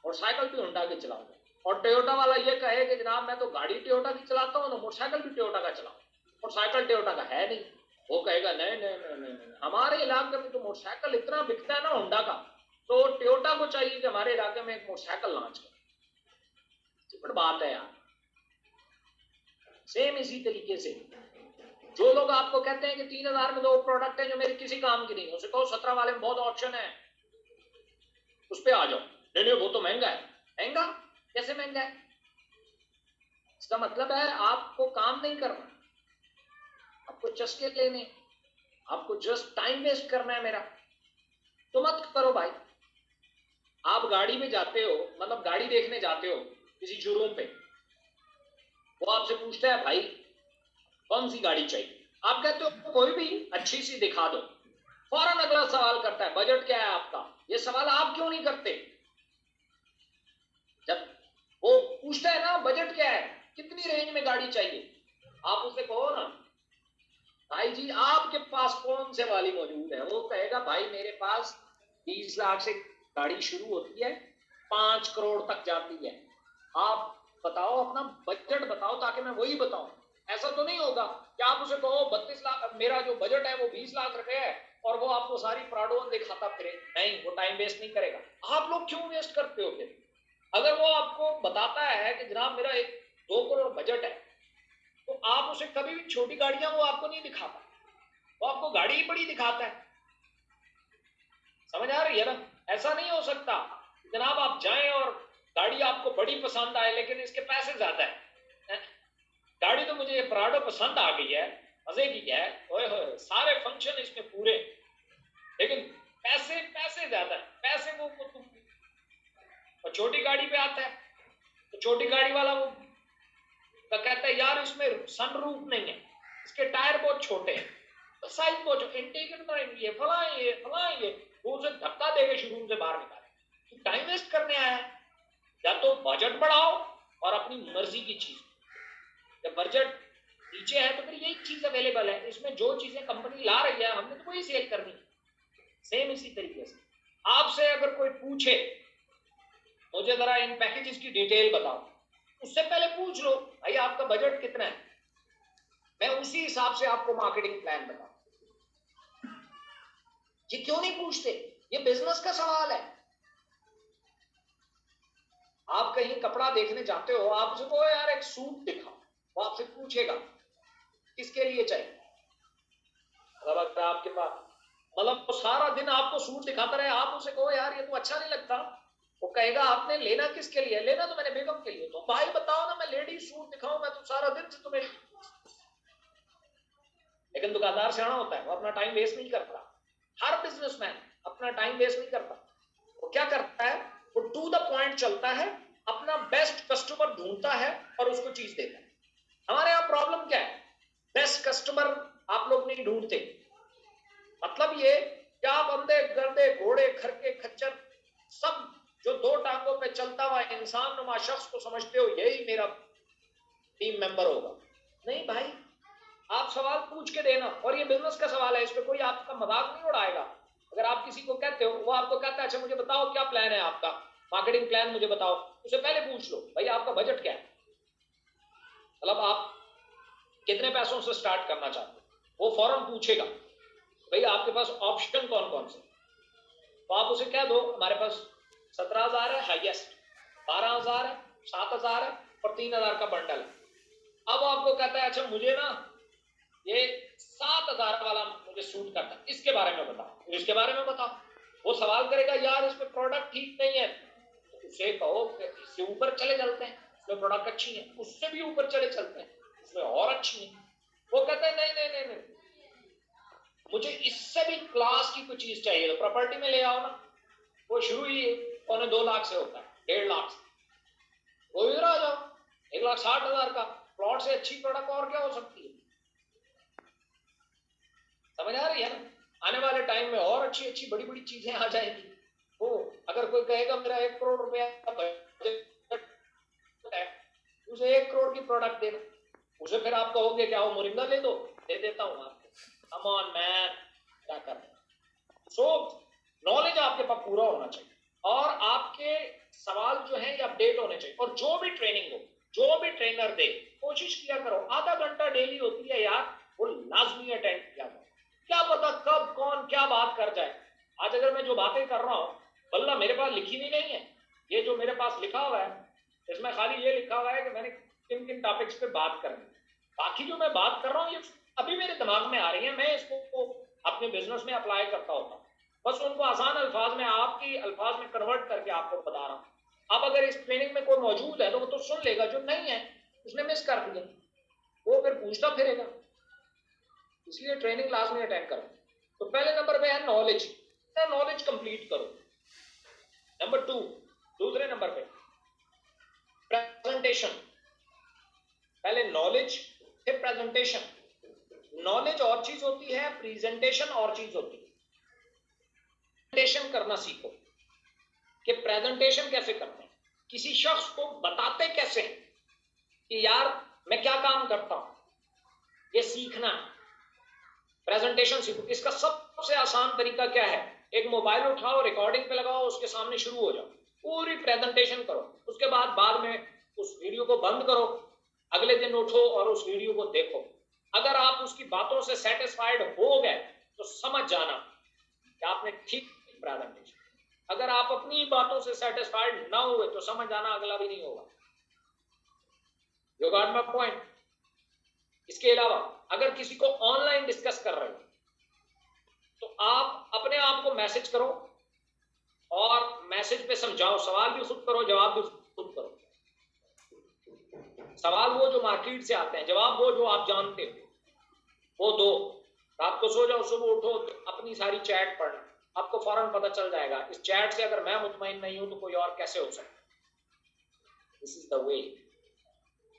मोटरसाइकिल भी होंडा की चलाऊंगा। और टोयोटा वाला ये कहे कि जनाब मैं तो गाड़ी टोयोटा की चलाता हूँ, तो मोटरसाइकिल भी टोयोटा का चलाऊँ, मोटरसाइकिल टोयोटा का है नहीं। वो कहेगा नहीं नहीं नहीं नहीं, हमारे इलाके में तो मोटरसाइकिल इतना बिकता है ना होंडा का, तो टोयोटा को चाहिए कि हमारे इलाके में एक मोटरसाइकिल लॉन्च करे। सिंपल बात है यार। सेम इसी तरीके से जो लोग आपको कहते हैं कि 3000 में 2 प्रोडक्ट है जो मेरे किसी काम की नहीं, उसे कहो 17 वाले में बहुत ऑप्शन है, उस पे आ जाओ। नहीं नहीं वो तो महंगा है। महंगा कैसे महंगा है? इसका मतलब है आपको काम नहीं करना, आपको चस्के लेने, आपको जस्ट टाइम वेस्ट करना है मेरा, तो मत करो भाई। आप गाड़ी में जाते हो, मतलब गाड़ी देखने जाते हो किसी शोरूम पे, वो आपसे पूछता है भाई कौन सी गाड़ी चाहिए, आप कहते हो कोई भी अच्छी सी दिखा दो, फौरन अगला सवाल करता है बजट क्या है आपका। ये सवाल आप क्यों नहीं करते? जब वो पूछता है ना बजट क्या है, कितनी रेंज में गाड़ी चाहिए, आप उसे कहो ना भाई जी आपके पास कौन से वाली मौजूद है। वो कहेगा भाई मेरे पास 20 लाख से गाड़ी शुरू होती है, 5 करोड़ तक जाती है, आप बताओ अपना बजट बताओ ताकि मैं वही बताऊं। ऐसा तो नहीं होगा कि आप उसे कहो 32 लाख मेरा जो बजट है वो 20 लाख रुपए है और वो आपको सारी प्राडो दिखाता फिरे। नहीं, वो टाइम वेस्ट नहीं करेगा। आप लोग क्यों वेस्ट करते हो फिर? अगर वो आपको बताता है कि जनाब मेरा 2 करोड़ बजट है, तो आप उसे कभी भी छोटी गाड़ियां वो आपको नहीं दिखाता, वो आपको गाड़ी ही बड़ी दिखाता है। समझ आ रही है ना? ऐसा नहीं हो सकता जनाब आप जाएं और गाड़ी आपको बड़ी पसंद आए लेकिन इसके पैसे ज्यादा है। गाड़ी तो मुझे ये प्राडो पसंद आ गई है, मजे की क्या है, ओए होए सारे फंक्शन इसमें पूरे, लेकिन पैसे पैसे ज्यादा है, पैसे वो तुम। और छोटी गाड़ी पे आता है तो छोटी गाड़ी वाला वो तो कहता है यार इसमें सनरूफ नहीं है, इसके टायर बहुत छोटे हैं, तो साइज बहुत छोटे, इंटीग्रेटेड करेंगे ये फला ये, वो उसे धक्का देके शोरूम से बाहर निकाले। तो टाइम वेस्ट करने आया है। या तो बजट बढ़ाओ और अपनी मर्जी की चीज, जब बजट नीचे है तो फिर यही चीज अवेलेबल है, इसमें जो चीजें कंपनी ला रही है हमने तो वही सेल करनी। सेम इसी तरीके से आपसे अगर कोई पूछे मुझे जरा इन पैकेजेस की डिटेल बताओ, उससे पहले पूछ लो भाई आपका बजट कितना है, मैं उसी हिसाब से आपको मार्केटिंग प्लान बताऊं। ये क्यों नहीं पूछते? ये बिजनेस का सवाल है। आप कहीं कपड़ा देखने जाते हो, आप उसे कहो यार एक सूट दिखाओ, वो आपसे पूछेगा किसके लिए चाहिए। मतलब आपके पास मतलब तो सारा दिन आपको सूट दिखाता रहे, आप उसे कहो यार ये तो अच्छा नहीं लगता, वो कहेगा आपने लेना किसके लिए? लेना तो मैंने बेगम के लिए। तो भाई बताओ ना, मैं लेडीज सूट दिखाऊं, मैं तो सारा दिन से तुम्हें। लेकिन दुकानदार सियाना होता है, वो अपना टाइम वेस्ट नहीं करता। हर बिजनेसमैन अपना टाइम वेस्ट नहीं करता। वो क्या करता है, वो टू द पॉइंट चलता है, अपना बेस्ट कस्टमर ढूंढता है और उसको चीज देता है। हमारे यहाँ प्रॉब्लम क्या है, बेस्ट कस्टमर आप लोग नहीं ढूंढते। मतलब ये क्या आप अंधे गर्दे घोड़े खरके खच्चर सब जो 2 टांगों पे चलता हुआ इंसान नुमा शख्स को समझते हो यही मेरा टीम मेंबर होगा? नहीं भाई, आप सवाल पूछ के देना। और ये बिजनेस का सवाल है, इस पे कोई आपका मजाक नहीं उड़ाएगा। अगर आप किसी को कहते हो, वो आपको कहता है अच्छा मुझे बताओ क्या प्लान है आपका, मार्केटिंग प्लान मुझे बताओ, उसे पहले पूछ लो भाई आपका बजट क्या है। मतलब आप कितने पैसों से स्टार्ट करना चाहते हो। वो फौरन पूछेगा भाई आपके पास ऑप्शन कौन कौन से, तो आप उसे क्या दो, हमारे पास 17,000 है हाईएस्ट, 12,000 है, 7,000 है और 3,000 का बंडल है। अब आपको कहता है अच्छा मुझे ना ये 7,000 वाला मुझे सूट करता है, इसके बारे में बताओ, इसके बारे में बताओ। वो सवाल करेगा यार इसमें प्रोडक्ट ठीक नहीं है, तो उसे कहो इससे ऊपर चले चलते हैं, उसमें प्रोडक्ट अच्छी है, उससे भी ऊपर चले चलते हैं, उसमें और अच्छी है। वो कहता है नहीं नहीं नहीं नहीं, मुझे इससे भी क्लास की कोई चीज चाहिए, तो प्रॉपर्टी में ले आओ ना। वो शुरू ही 1.25 लाख से होता है, 1.5 लाख से। वो इधर आ जाओ, 1,60,000 का प्लॉट से अच्छी प्रोडक्ट और क्या हो सकती है। समझ आ रही है ना। आने वाले टाइम में और अच्छी अच्छी बड़ी बड़ी चीजें आ जाएंगी। वो अगर कोई कहेगा मेरा 1 करोड़ रुपया है, उसे 1 करोड़ की प्रोडक्ट देना, उसे फिर आप कहोगे क्या वो मोरिंगा ले दो, दे देता हूं आपको, कम ऑन मैन, क्या कर रहे। सो नॉलेज आपके पास पूरा होना चाहिए और आपके सवाल जो है ये अपडेट होने चाहिए। और जो भी ट्रेनिंग हो, जो भी ट्रेनर दे, कोशिश किया करो आधा घंटा डेली होती है यार, वो लाजमी अटेंड किया करो। क्या पता कब कौन क्या बात कर जाए। आज अगर मैं जो बातें कर रहा हूँ बल्ला मेरे पास लिखी हुई नहीं है, ये जो मेरे पास लिखा हुआ है इसमें खाली ये लिखा हुआ है कि मैंने किन किन टॉपिक्स पे बात करनी। बाकी जो मैं बात कर रहा हूँ ये अभी मेरे दिमाग में आ रही है, मैं इसको अपने बिजनेस में अप्लाई करता होता हूँ, बस उनको आसान अल्फाज में आपकी अल्फाज में कन्वर्ट करके आपको बता रहा हूँ। अब अगर इस ट्रेनिंग में कोई मौजूद है तो वो तो सुन लेगा, जो नहीं है उसने मिस कर दिया, वो फिर पूछता फिरेगा। इसलिए ट्रेनिंग लाजमी अटेंड करो। तो पहले नंबर पे है नॉलेज, नॉलेज कंप्लीट करो। नंबर 2, दूसरे नंबर पे प्रेजेंटेशन। पहले नॉलेज फिर प्रेजेंटेशन। नॉलेज और चीज होती है, प्रेजेंटेशन और चीज होती है। प्रेजेंटेशन करना सीखो कि प्रेजेंटेशन कैसे करते हैं, किसी शख्स को बताते कैसे हैं कि यार मैं क्या काम करता हूं, ये सीखना है। प्रेजेंटेशन सीखो। इसका सबसे आसान तरीका क्या है, एक मोबाइल उठाओ, रिकॉर्डिंग पे लगाओ, उसके सामने शुरू हो जाओ, पूरी प्रेजेंटेशन करो। उसके बाद में उस वीडियो को बंद करो, अगले दिन उठो और उस वीडियो को देखो। अगर आप उसकी बातों से सेटिस्फाइड हो गए तो समझ जाना कि आपने ठीक प्रेजेंटेशन। अगर आप अपनी बातों से सेटिस्फाइड ना हुए तो समझ जाना अगला भी नहीं होगा। You got my point. इसके अलावा अगर किसी को ऑनलाइन डिस्कस कर रहे हो तो आप अपने आप को मैसेज करो और मैसेज पे समझाओ, सवाल भी खुद करो, जवाब भी खुद करो। सवाल वो जो मार्केट से आते हैं, जवाब वो जो आप जानते हो वो दो। रात को सो जाओ, सुबह उठो, अपनी सारी चैट पढ़ना, आपको फौरन पता चल जाएगा इस चैट से अगर मैं मुतमईन नहीं हूं तो कोई और कैसे हो सकता। This is the way.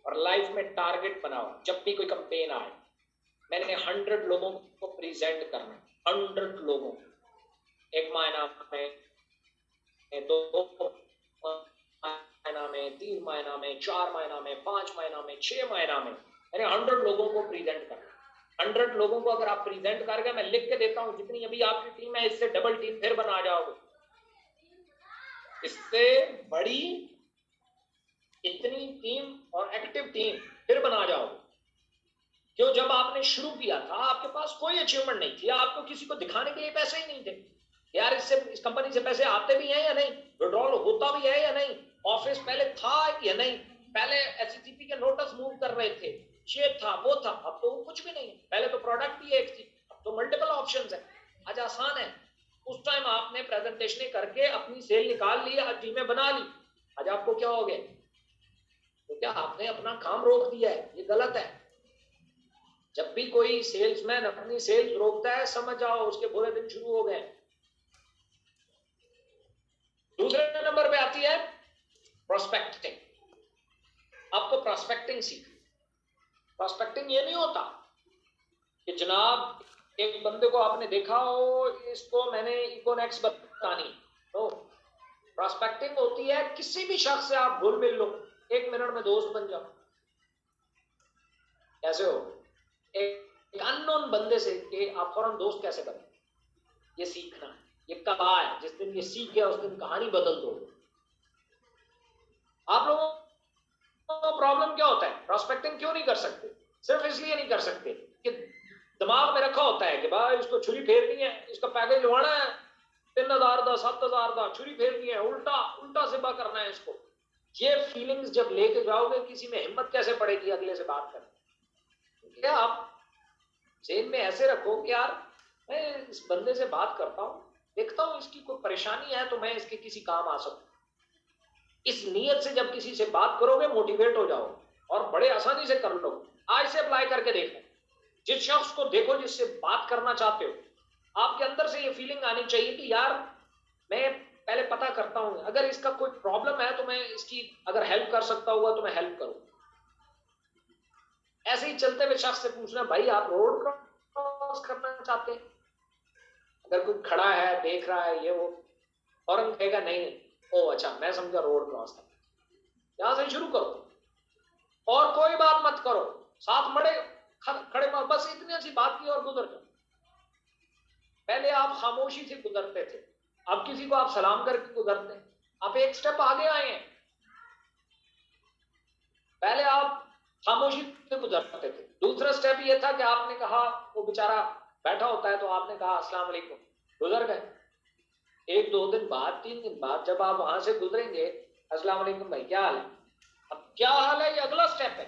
और लाइफ में टारगेट बनाओ, जब भी कोई कंपेन आए मैंने 100 लोगों को प्रेजेंट करना, 100 लोगों, एक महीना में, 2 महीना में, 3 महीना में, 4 महीना में, 5 महीना में, 6 महीना में, मैंने 100 लोगों को प्रेजेंट करना। 100 लोगों को अगर आप प्रेजेंट करके, मैं लिख के देता हूं जितनी अभी आपकी टीम है इससे डबल टीम फिर बना जाओगे, इससे बड़ी इतनी टीम और एक्टिव टीम फिर बना जाओगे। क्यों, जब आपने शुरू किया था आपके पास कोई अचीवमेंट नहीं थी, आपको किसी को दिखाने के लिए पैसे ही नहीं थे यार, इससे इस कंपनी से पैसे आते भी हैं या नहीं, विड्रॉल होता भी है या नहीं, ऑफिस पहले था या नहीं, पहले एससीसीपी के नोटिस मूव कर रहे थे, शेप था वो था, अब तो वो कुछ भी नहीं है। पहले तो प्रोडक्ट ही एक थी, अब तो मल्टीपल ऑप्शंस है। आज आसान है। उस टाइम आपने प्रेजेंटेशन करके अपनी सेल निकाल ली, आज टीमें बना ली, आज आपको क्या हो गया, तो क्या आपने अपना काम रोक दिया है? ये गलत है। जब भी कोई सेल्समैन अपनी सेल्स रोकता है समझ जाओ उसके बुरे दिन शुरू हो गए। दूसरे नंबर पे आती है प्रोस्पेक्टिंग। आपको प्रोस्पेक्टिंग सीखनी। प्रोस्पेक्टिंग ये नहीं होता कि जनाब एक बंदे को आपने देखा हो, इसको मैंने इकोनेक्स बतानी, तो प्रोस्पेक्टिंग होती है किसी भी शख्स से आप घुल मिल लो, 1 मिनट में दोस्त बन जाओ। कैसे हो, एक अननोन बंदे से कि आप फौरन दोस्त कैसे बने, ये सीखना है। ये कला है, जिस दिन ये सीख गया उस दिन कहानी बदल दो। आप लोगों को प्रॉब्लम क्या होता है, प्रोस्पेक्टिंग क्यों नहीं कर सकते? सिर्फ इसलिए नहीं कर सकते कि दिमाग में रखा होता है कि भाई उसको छुरी फेरनी है, इसका पैकेज लवाना है 3000 का 7000 का, छुरी फेरनी है, उल्टा उल्टा सिबा करना है इसको। ये फीलिंग्स जब लेके जाओगे, किसी में हिम्मत कैसे पड़ेगी अगले से बात करने। क्या आप जेन में ऐसे रखो कि यार मैं इस बंदे से बात करता हूँ, देखता हूँ इसकी कोई परेशानी है तो मैं इसके किसी काम आ सकूं। इस नीयत से जब किसी से बात करोगे मोटिवेट हो जाओ और बड़े आसानी से कर लो। आज से अप्लाई करके देखो, जिस शख्स को देखो जिससे बात करना चाहते हो, आपके अंदर से ये फीलिंग आनी चाहिए कि यार मैं पहले पता करता हूं, अगर इसका कोई प्रॉब्लम है तो मैं इसकी अगर हेल्प कर सकता हुआ तो मैं हेल्प करूं। ऐसे ही चलते हुए शख्स से पूछना, भाई आप रोड क्रॉस करना चाहते हैं? अगर कोई खड़ा है देख रहा है ये वो, फौरन कहेगा नहीं, ओ अच्छा मैं समझा रोड क्रॉस करना। यहां से शुरू करो और कोई बात मत करो, साथ मड़े खड़े बस इतनी सी बात की और गुजर जाओ। पहले आप खामोशी से गुजरते थे, अब किसी को आप सलाम करके गुजरते हैं, आप एक स्टेप आगे आए हैं। पहले आप खामोशी से गुजरते थे, दूसरा स्टेप ये था कि आपने कहा, वो बेचारा बैठा होता है तो आपने कहा अस्सलाम वालेकुम, गुजर गए। एक दो दिन बाद 3 दिन बाद जब आप वहां से गुजरेंगे, अस्सलाम वालेकुम भाई क्या हाल है, अब क्या हाल है ये अगला स्टेप है।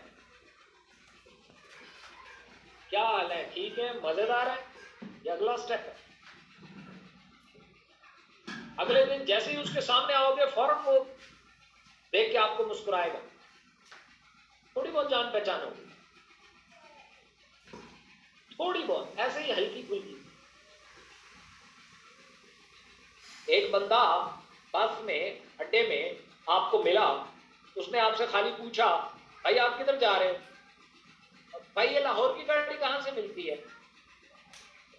क्या हाल है, ठीक है, मजेदार है, ये अगला स्टेप है। अगले दिन जैसे ही उसके सामने आओगे फौरन वो देख के आपको मुस्कुराएगा, थोड़ी बहुत जान पहचान होगी, थोड़ी बहुत ऐसे ही हल्की फुल्की। एक बंदा बस में अड्डे में आपको मिला, उसने आपसे खाली पूछा भाई आप किधर जा रहे हो, भाई ये लाहौर की गाड़ी कहाँ से मिलती है?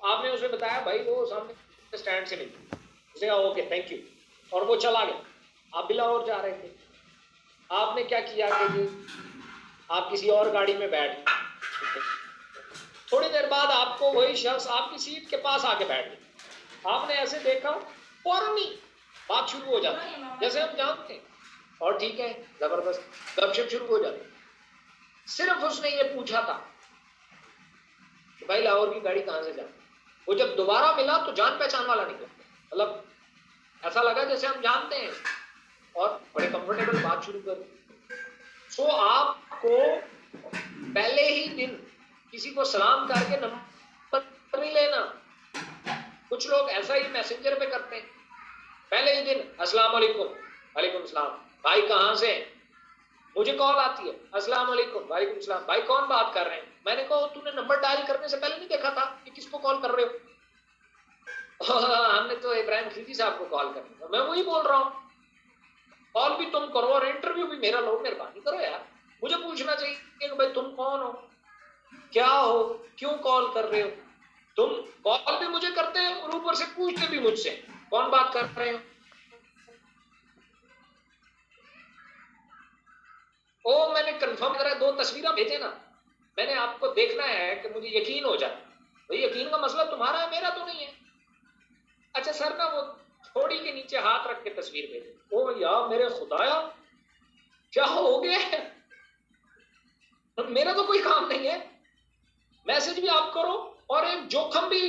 आपने उसे बताया भाई वो सामने स्टैंड से मिलती है। उसने कहा ओके थैंक यू, और वो चला गया। आप भी लाहौर जा रहे थे, आपने क्या किया कि आप किसी और गाड़ी में बैठ गए। थोड़ी देर बाद आपको वही शख्स आपकी सीट के पास आके बैठ गया, आपने ऐसे देखा, फौरन ही बात शुरू हो जाती जैसे हम जानते हैं, और ठीक है जबरदस्त गपशप शुरू हो जाती। सिर्फ उसने ये पूछा था कि भाई लाहौर की गाड़ी कहाँ से जाती। वो जब दोबारा मिला तो जान पहचान वाला निकला, मतलब ऐसा लगा जैसे हम जानते हैं, और बड़े कंफर्टेबल बात शुरू कर। सो आपको पहले ही दिन किसी को सलाम करके नंबर नहीं लेना। कुछ लोग ऐसा ही मैसेंजर पे करते हैं, पहले ही दिन अस्सलाम वालेकुम, वालेकुम सलाम, भाई कहाँ से? मुझे कॉल आती है, अस्सलाम वालेकुम, वालेकुम सलाम, भाई कौन बात कर रहे हैं? मैंने कहा तूने नंबर डायल करने से पहले नहीं देखा था कि किसको कॉल कर रहे हो? हमने तो इब्राहिम खिलजी साहब को कॉल करना, मैं वही बोल रहा हूँ, कॉल भी तुम करो और इंटरव्यू भी मेरा लो, मेहरबानी करो यार। मुझे पूछना चाहिए कि भाई तुम कौन हो, क्या हो, क्यों कॉल कर रहे हो? तुम कॉल भी मुझे करते हो और ऊपर से पूछते भी मुझसे कौन बात कर रहे हो। ओ मैंने कंफर्म करा, 2 तस्वीरें भेजे ना, मैंने आपको देखना है कि मुझे यकीन हो जाए। भाई यकीन का मसला तुम्हारा है, मेरा तो नहीं है। अच्छा सर ना वो थोड़ी के नीचे हाथ रख के तस्वीर भेजे। ओ यार मेरे खुदाया क्या हो गया है, मेरा तो कोई काम नहीं है। मैसेज भी आप करो और एक जोखम भी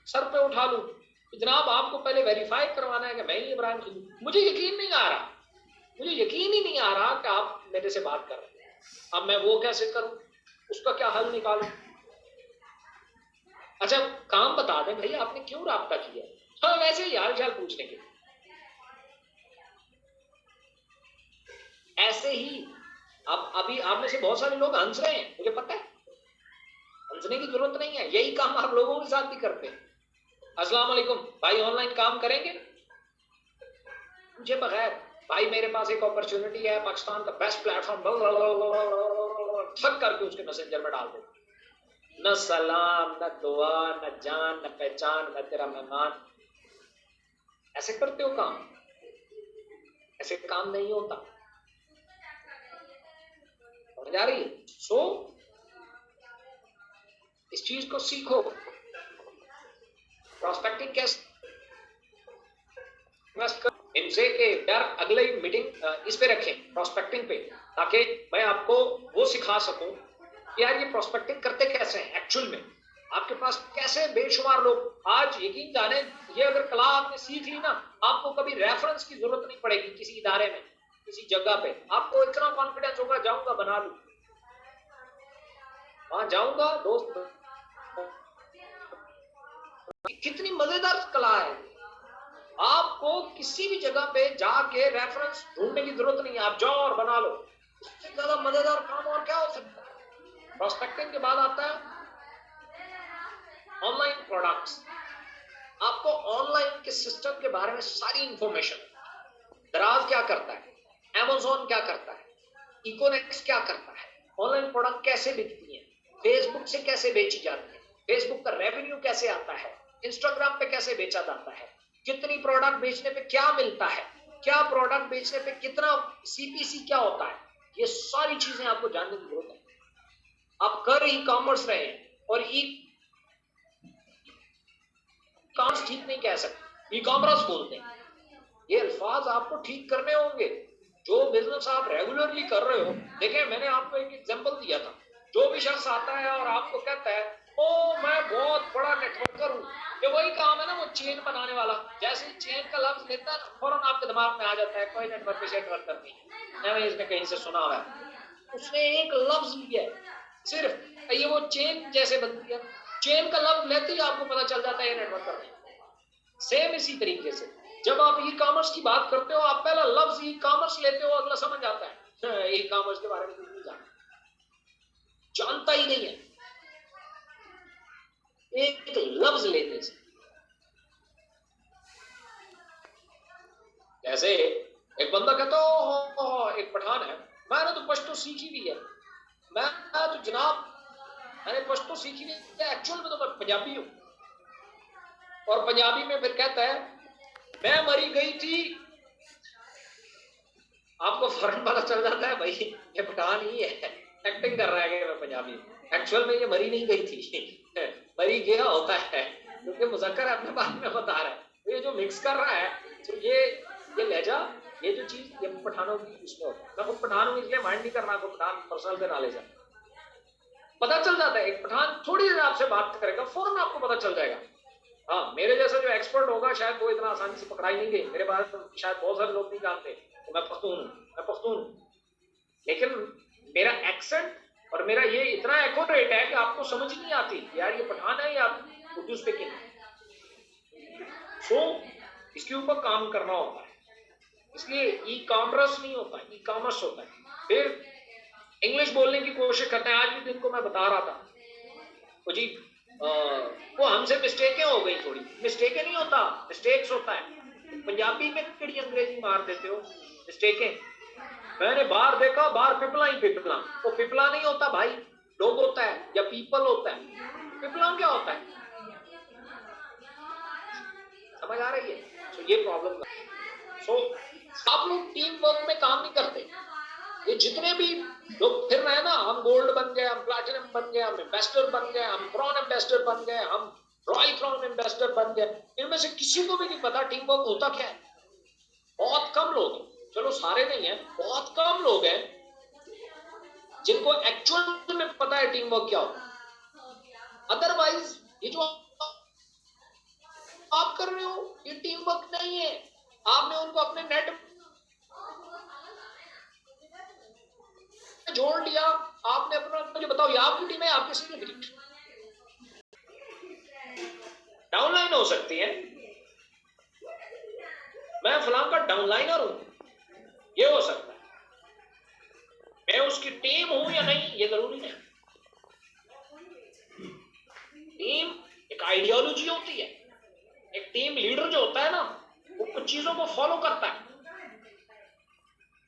सर पे उठा लूं, जनाब आपको पहले वेरीफाई करवाना है कि मैं ही इब्राहिम खिलजी। मुझे यकीन नहीं आ रहा, मुझे यकीन ही नहीं आ रहा कि आप मेरे से बात कर रहे हैं। अब मैं वो कैसे करूं, उसका क्या हल निकालूं? अच्छा काम बता दें भाई आपने क्यों राब्ता किया? हाँ वैसे ही हाल चाल पूछने के लिए। ऐसे ही अब अभी आप में से बहुत सारे लोग हंस रहे हैं, मुझे पता है, हंसने की जरूरत नहीं है, यही काम आप लोगों के साथ भी करते हैं। अस्सलाम वालेकुम भाई, ऑनलाइन काम करेंगे? मुझे बगैर भाई मेरे पास एक अपॉर्चुनिटी है, पाकिस्तान का बेस्ट प्लेटफॉर्म, ठग करके उसके मैसेंजर में डाल दो। न सलाम, न दुआ, न जान, न पहचान, न तेरा मेहमान। ऐसे करते हो काम? ऐसे काम नहीं होता, समझ आ रही है? सो इस चीज को सीखो। प्रोस्पेक्टिंग कैसे इनसे के यार अगले मीटिंग इस पे रखें, प्रोस्पेक्टिंग पे, ताकि मैं आपको वो सिखा सकूं कि यार ये प्रोस्पेक्टिंग करते कैसे हैं एक्चुअल में, आपके पास कैसे बेशुमार लोग। आज यकीन जाने, ये अगर कला आपने सीख ली ना, आपको कभी रेफरेंस की जरूरत नहीं पड़ेगी किसी इदारे में, किसी जगह पे। आपको इतना कॉन्फिडेंस होगा, जाऊंगा बना लूं, वहां जाऊंगा दोस्त। कितनी मजेदार कला है, आपको किसी भी जगह पे जाके रेफरेंस ढूंढने की जरूरत नहीं है, आप जाओ और बना लो। इससे ज्यादा मजेदार काम और क्या हो सकता है। प्रोस्पेक्टिंग के बाद आता है ऑनलाइन प्रोडक्ट्स। आपको ऑनलाइन के सिस्टम के बारे में सारी इंफॉर्मेशन, दराज क्या करता है, Amazon क्या करता है, इकोनेक्स क्या करता है, ऑनलाइन प्रोडक्ट कैसे बिकती है, फेसबुक से कैसे बेची जाती है, फेसबुक का रेवेन्यू कैसे आता है, इंस्टाग्राम पे कैसे बेचा जाता है, कितनी प्रोडक्ट बेचने पे क्या मिलता है, क्या प्रोडक्ट बेचने पे कितना CPC क्या होता है, ये सारी चीजें आपको जानने की जरूरत है। आप कर ई कॉमर्स रहे हैं और ई कॉमर्स ठीक नहीं कह सकते, ई कॉमर्स बोलते हैं। ये अल्फाज आपको ठीक करने होंगे। जो बिजनेस आप रेगुलरली कर रहे हो, देखिए मैंने आपको एक एग्जांपल दिया था, जो भी शख्स आता है और आपको कहता है ओ मैं बहुत बड़ा नेटवर्कर हूँ, ये वही काम है ना वो चेन बनाने वाला। जैसे चेन का लफ्ज लेता है फौरन आपके दिमाग में आ जाता है कोई नेटवर्क से नेटवर्कर नहीं है, इसने कहीं से सुना हुआ है। उसने एक लफ्ज लिया है सिर्फ, ये वो चेन जैसे बनती है, चेन का लफ्ज लेते ही आपको पता चल जाता है ये नेटवर्कर नहीं। सेम इसी तरीके से जब आप ई कॉमर्स की बात करते हो, आप पहला लफ्ज ई कॉमर्स लेते हो, अगला समझ आता है ई कॉमर्स के बारे में कुछ नहीं जानता ही नहीं है एक लफ्ज लेने से। जैसे एक बंदा कहता हो एक पठान है, मैंने तो पश्तो सीखी भी है, मैं तो जनाब मैंने पश्तो सीखी नहीं है, एक्चुअल में तो मैं पंजाबी हूं। और पंजाबी में फिर कहता है मैं मरी गई थी, आपको फौरन पता चल जाता है भाई ये पठान ही है, एक्टिंग कर रहा है कि मैं पंजाबी। एक्चुअल में ये मरी नहीं गई थी मरी गया होता है, क्योंकि मुज़क्कर अपने बारे में बता रहा है। तो ये जो मिक्स कर रहा है, तो ये लहजा, ये जो चीज, ये पठानों की उसमें होता है। मैं खुद पठान हूँ इसलिए माइंड नहीं करना आपको, पठान पर्सनल पे ना ले जाए, पता चल जाता है। एक पठान थोड़ी देर आपसे बात करेगा, फौरन आपको पता चल जाएगा। हाँ, मेरे जैसा जो एक्सपर्ट होगा शायद वो इतना आसानी से पकड़ाई नहीं गई, मेरे बारे में शायद बहुत सारे लोग नहीं जानते तो मैं पख्तून हूँ, लेकिन मेरा एक्सेंट और मेरा ये इतना एक्यूरेट है कि आपको समझ नहीं आती यार ये पठान है या उर्दू स्पीकिंग। सो इसके ऊपर काम करना होता है, इसलिए ई कॉमर्स नहीं होता, ई कॉमर्स होता है। फिर इंग्लिश बोलने की कोशिश करते हैं। आज भी दिन को मैं बता रहा था वो जी वो हमसे मिस्टेकें हो गई, थोड़ी मिस्टेकें नहीं होता, मिस्टेक्स होता है। पंजाबी में किड़ी अंग्रेजी मार देते हो, मिस्टेकें। मैंने बाहर देखा, बाहर पिपला ही पिपला, वो पिपला नहीं होता भाई, लोग होता है या पीपल होता है। पिपला क्या होता है, समझ आ रही है? तो ये प्रॉब्लम है। सो आप लोग टीम वर्क में काम नहीं करते। ये जितने भी लोग फिर रहे हैं ना, हम गोल्ड बन गए, हम प्लैटिनम बन गए, हम एम्बेसडर बन गए, हम क्राउन एम्बेसडर बन गए, हम रॉयल क्राउन एम्बेसडर बन गए, इनमें से किसी को भी नहीं पता टीम वर्क होता क्या है। बहुत कम लोग हैं, चलो सारे नहीं है, बहुत कम लोग हैं जिनको एक्चुअल में पता है टीम वर्क क्या होता। अदरवाइज ये जो आप कर रहे हो ये टीम वर्क नहीं है। आपने उनको अपने नेट जोड़ लिया, आपने अपना, मुझे बताओ ये आपकी टीम है, आपके सीनियर की टीम डाउनलाइन हो सकती है, मैं फलां का डाउनलाइनर हूं, ये हो सकता है। मैं उसकी टीम हूं या नहीं ये जरूरी नहीं। टीम एक आइडियोलॉजी होती है, एक टीम लीडर जो होता है ना वो कुछ चीजों को फॉलो करता है।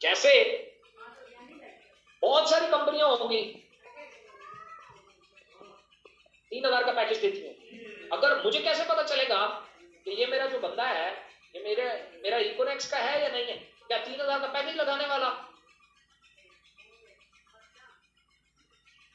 जैसे बहुत सारी कंपनियां होंगी 3000 का पैकेज देती हैं, अगर मुझे कैसे पता चलेगा कि ये मेरा जो बंदा है ये मेरा इकोनेक्स का है या नहीं है? क्या 3000 का पैकेज लगाने वाला